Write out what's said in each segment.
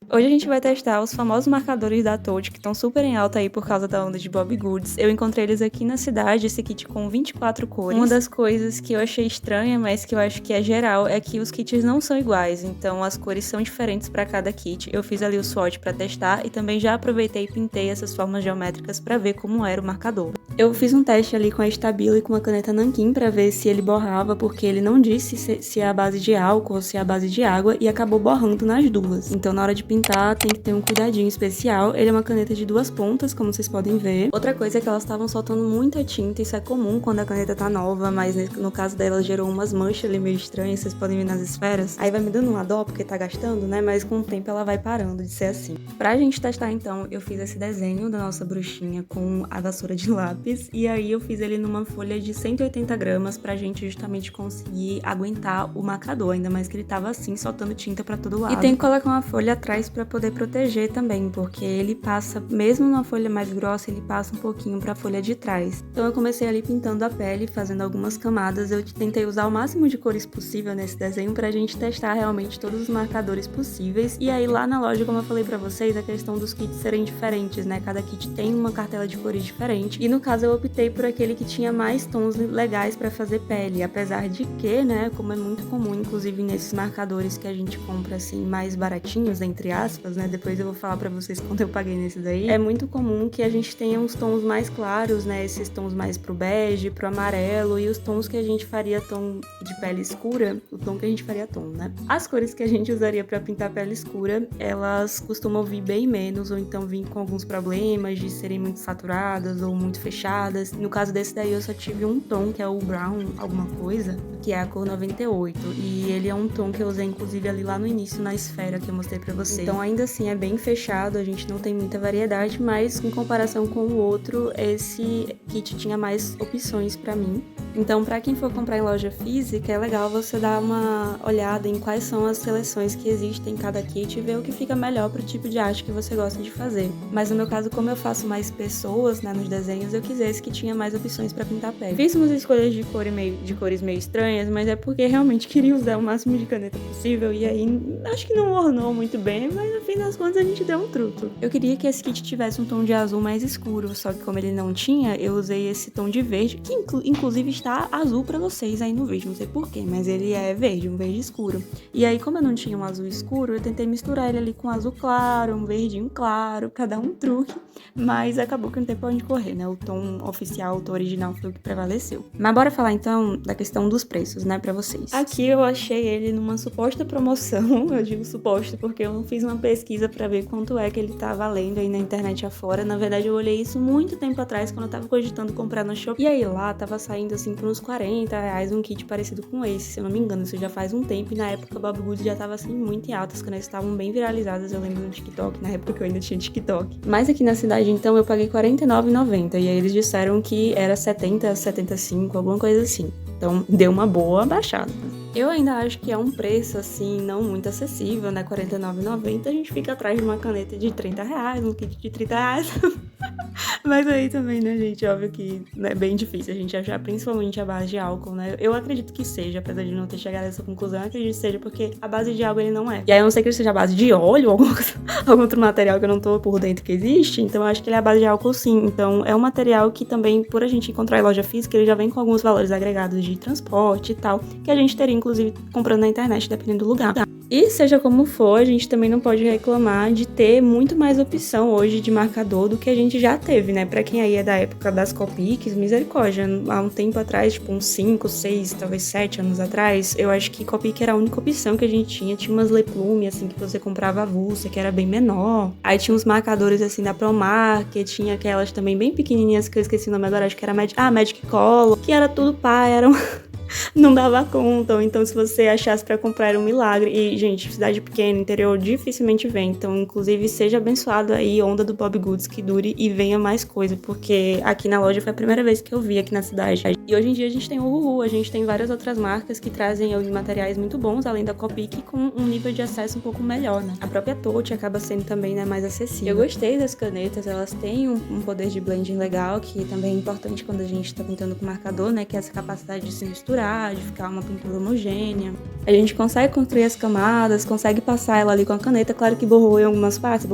Hoje a gente vai testar os famosos marcadores da Totally, que estão super em alta aí por causa da onda de Bobbie Goods. Eu encontrei eles aqui na cidade, esse kit com 24 cores. Uma das coisas que eu achei estranha, mas que eu acho que é geral, é que os kits não são iguais, então as cores são diferentes para cada kit. Eu fiz ali o swatch para testar e também já aproveitei e pintei essas formas geométricas para ver como era o marcador. Eu fiz um teste ali com a Stabilo e com a caneta Nanquim para ver se ele borrava, porque ele não disse se é a base de álcool ou se é a base de água, e acabou borrando nas duas. Então na hora de pintar tem que ter um cuidadinho especial. Ele é uma caneta de duas pontas, como vocês podem ver. Outra coisa é que elas estavam soltando muita tinta, isso é comum quando a caneta tá nova, mas no caso dela gerou umas manchas ali meio estranhas, vocês podem ver nas esferas. Aí vai me dando uma dó porque tá gastando, né, mas com o tempo ela vai parando de ser assim. Pra gente testar então, eu fiz esse desenho da nossa bruxinha com a vassoura de lápis, e aí eu fiz ele numa folha de 180 gramas pra gente justamente conseguir aguentar o marcador, ainda mais que ele tava assim, soltando tinta pra todo lado. E tem que colocar uma folha atrás pra poder proteger também, porque ele passa, mesmo numa folha mais grossa, ele passa um pouquinho pra folha de trás. Então eu comecei ali pintando a pele, fazendo algumas camadas. Eu tentei usar o máximo de cores possível nesse desenho pra gente testar realmente todos os marcadores possíveis. E aí lá na loja, como eu falei pra vocês, a questão dos kits serem diferentes, né? Cada kit tem uma cartela de cores diferente. E no caso eu optei por aquele que tinha mais tons legais pra fazer pele, apesar de que, né, como é muito comum, inclusive nesses marcadores que a gente compra assim mais baratinhos, entre aspas, né? Depois eu vou falar pra vocês quanto eu paguei nesse daí. É muito comum que a gente tenha uns tons mais claros, né? Esses tons mais pro bege, pro amarelo, e os tons que a gente faria tom de pele escura, o tom que a gente faria tom, né? As cores que a gente usaria pra pintar pele escura, elas costumam vir bem menos, ou então vir com alguns problemas de serem muito saturadas ou muito fechadas. No caso desse daí eu só tive um tom, que é o brown alguma coisa, que é a cor 98, e ele é um tom que eu usei inclusive ali lá no início na esfera que eu mostrei pra vocês. Então ainda assim é bem fechado, a gente não tem muita variedade, mas em comparação com o outro, esse kit tinha mais opções pra mim. Então pra quem for comprar em loja física, é legal você dar uma olhada em quais são as seleções que existem em cada kit e ver o que fica melhor pro tipo de arte que você gosta de fazer. Mas no meu caso, como eu faço mais pessoas, né, nos desenhos, eu quis esse que tinha mais opções pra pintar pele. Fiz umas escolhas de cores meio estranhas, mas é porque realmente queria usar o máximo de caneta possível, e aí acho que não ornou muito bem, mas no fim das contas a gente deu um truque. Eu queria que esse kit tivesse um tom de azul mais escuro, só que como ele não tinha, eu usei esse tom de verde, que inclusive está azul pra vocês aí no vídeo, não sei porquê, mas ele é verde, um verde escuro. E aí, como eu não tinha um azul escuro, eu tentei misturar ele ali com um azul claro, um verdinho claro, pra dar um truque, mas acabou que não tem pra onde correr, né? O tom oficial, o tom original foi o que prevaleceu. Mas bora falar então da questão dos preços, né, pra vocês. Aqui eu achei ele numa suposta promoção, eu digo suposta porque eu não fiz uma pesquisa pra ver quanto é que ele tá valendo aí na internet afora. Na verdade, eu olhei isso muito tempo atrás, quando eu tava cogitando comprar no Shopee. E aí lá tava saindo assim por uns R$40 um kit parecido com esse, se eu não me engano. Isso já faz um tempo, e na época o Bobbie Goods já tava assim muito em altas, quando eles estavam bem viralizadas. Eu lembro no TikTok, na época que eu ainda tinha TikTok. Mas aqui na cidade, então, eu paguei R$49,90, e aí eles disseram que era 70, 75, alguma coisa assim. Então deu uma boa baixada. Eu ainda acho que é um preço, assim, não muito acessível, né? R$49,90, a gente fica atrás de uma caneta de R$30, um kit de R$30. Mas aí também, né, gente, óbvio que é bem difícil a gente achar, principalmente a base de álcool, né? Eu acredito que seja, apesar de não ter chegado a essa conclusão, eu acredito que seja, porque a base de álcool ele não é. E aí eu não sei que ele seja a base de óleo ou algum outro material que eu não tô por dentro que existe, então eu acho que ele é a base de álcool sim. Então é um material que também, por a gente encontrar em loja física, ele já vem com alguns valores agregados de transporte e tal, que a gente teria, inclusive, comprando na internet, dependendo do lugar. E seja como for, a gente também não pode reclamar de ter muito mais opção hoje de marcador do que a gente já teve, né? Pra quem aí é da época das Copics, misericórdia, há um tempo atrás, tipo uns 5, 6, talvez 7 anos atrás, eu acho que Copic era a única opção que a gente tinha. Tinha umas Leplume, assim, que você comprava avulsa, que era bem menor. Aí tinha uns marcadores, assim, da Promark, tinha aquelas também bem pequenininhas, que eu esqueci o nome agora, acho que era Magic Color, que era tudo pá, eram... não dava conta, ou então se você achasse pra comprar era um milagre. E, gente, cidade pequena, interior, dificilmente vem. Então, inclusive, seja abençoado aí, onda do Bobbie Goods, que dure e venha mais coisa, porque aqui na loja foi a primeira vez que eu vi aqui na cidade. E hoje em dia a gente tem o Uhu, a gente tem várias outras marcas que trazem materiais muito bons, além da Copic, com um nível de acesso um pouco melhor, né? A própria Totally acaba sendo também, né, mais acessível. Eu gostei das canetas, elas têm um poder de blending legal, que também é importante quando a gente tá pintando com marcador, né, que é essa capacidade de se misturar. misturar, de ficar uma pintura homogênea. A gente consegue construir as camadas, consegue passar ela ali com a caneta. Claro que borrou em algumas partes,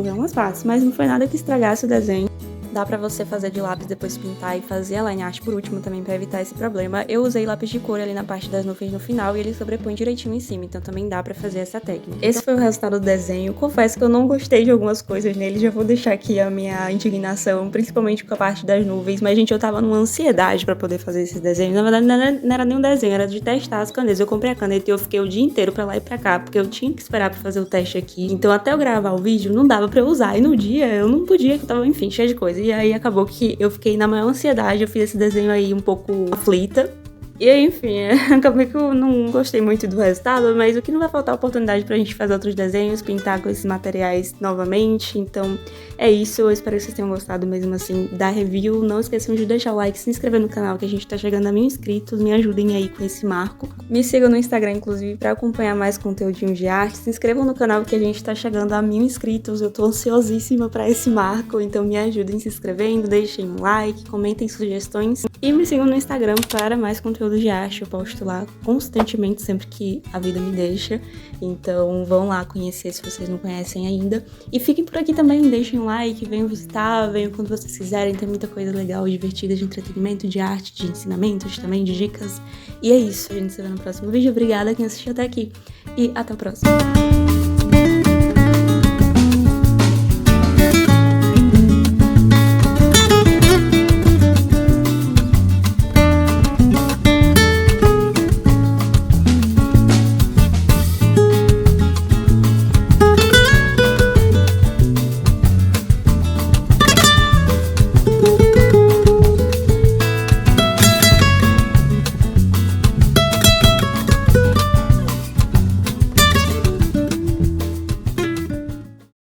mas não foi nada que estragasse o desenho. Dá pra você fazer de lápis, depois pintar e fazer a line art por último também pra evitar esse problema. Eu usei lápis de cor ali na parte das nuvens no final e ele sobrepõe direitinho em cima, então também dá pra fazer essa técnica. Esse foi o resultado do desenho. Confesso que eu não gostei de algumas coisas nele, já vou deixar aqui a minha indignação, principalmente com a parte das nuvens. Mas, gente, eu tava numa ansiedade pra poder fazer esses desenhos. Na verdade, não era nem um desenho, era de testar as canetas. Eu comprei a caneta e eu fiquei o dia inteiro pra lá e pra cá, porque eu tinha que esperar pra fazer o teste aqui. Então, até eu gravar o vídeo, não dava pra eu usar. E no dia, eu não podia, que eu tava, enfim, cheia de coisa. E aí, acabou que eu fiquei na maior ansiedade, eu fiz esse desenho aí um pouco aflita. E aí, enfim, acabei que eu não gostei muito do resultado, mas o que não vai faltar oportunidade pra gente fazer outros desenhos, pintar com esses materiais novamente. Então, é isso. Eu espero que vocês tenham gostado mesmo assim da review. Não esqueçam de deixar o like, se inscrever no canal, que a gente tá chegando a 1000 inscritos. Me ajudem aí com esse marco. Me sigam no Instagram, inclusive, pra acompanhar mais conteúdinhos de arte. Se inscrevam no canal, que a gente tá chegando a 1000 inscritos. Eu tô ansiosíssima pra esse marco, então me ajudem se inscrevendo, deixem um like, comentem sugestões. E me sigam no Instagram para mais conteúdo de arte, eu posto lá constantemente, sempre que a vida me deixa. Então vão lá conhecer se vocês não conhecem ainda. E fiquem por aqui também, deixem um like, venham visitar, venham quando vocês quiserem. Tem muita coisa legal, divertida, de entretenimento, de arte, de ensinamentos também, de dicas. E é isso, a gente se vê no próximo vídeo. Obrigada a quem assistiu até aqui e até o próximo.